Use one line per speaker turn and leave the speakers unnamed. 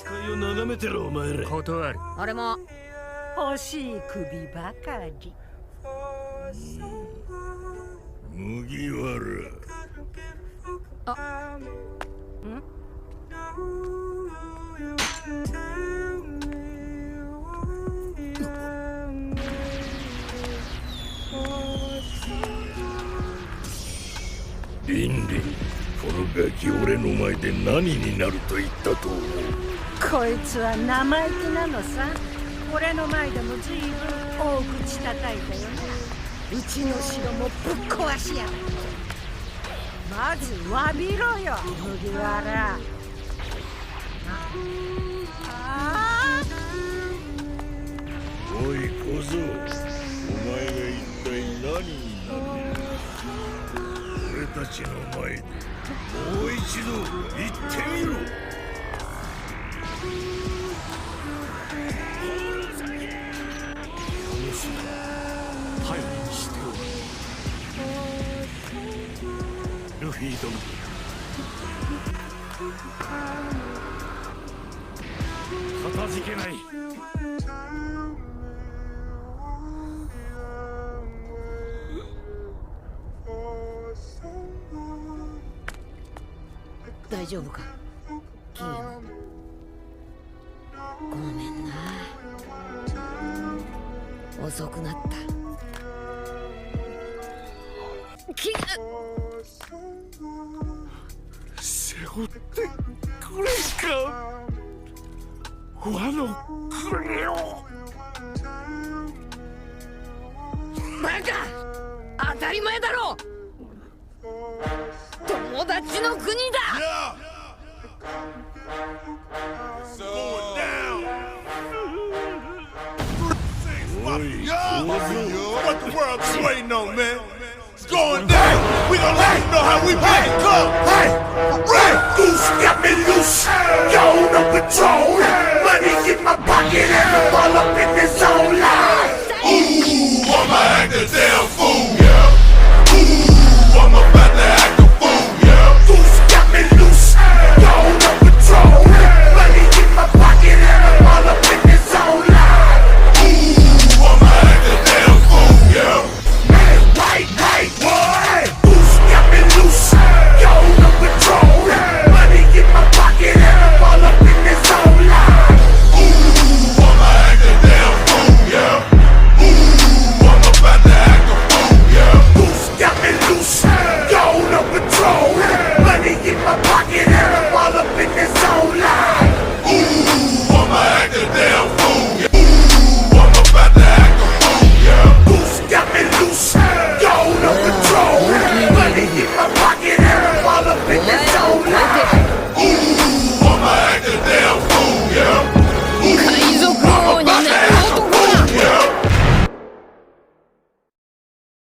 使いを眺めてろお前ら。
断る。
俺も欲しい首ばかり。
麦わ
あ、ん？
リンリン、このガキ俺の前で何になると言ったと思う。
こいつは生意気なのさ。俺の前でも随分大口叩いたよな。うちの城もぶっ壊しやがって。まず詫びろよ麦わら。
おい小僧、お前が一体何になる？俺たちの前でもう一度言ってみろ。
頼りにしておる。ルフィ殿、かたじけない。
大丈夫かキング？ごめんな、遅くなった。キング、
背負ってくれか、和の国を。
バカ、当たり前だろ。友達の国だ。
What the world's waiting on, man? It's going down. We gonna let you know how we play. Come, hey, Red Goose got me loose. Yo, no control. Money in my pocket and I'm all up in this zone line. Ooh, I'ma act a damn fool, yeah. Ooh, I'm about to act a fool, yeah. Goose got me loose. Yo, no control. Money in my pocket and I'm all up in this zone line. Ooh, I'ma act a damn fool, yeah. Man, right, boy. Goose got me loose. Yo, no control. Money in my pocket and I'm all up in this zone line. Ooh, I'ma act a damn fool, yeah. Ooh, I'm about to act a fool, yeah. Goose got me loose. Yo, no control. Money in my pocket and I'm all up in this zone line. Ooh, I'ma act a damn fool, yeah. Ooh, I'm about to act a fool, yeah. Goose got me loose. Yo, no control. Money in my pocket and I'm all up in this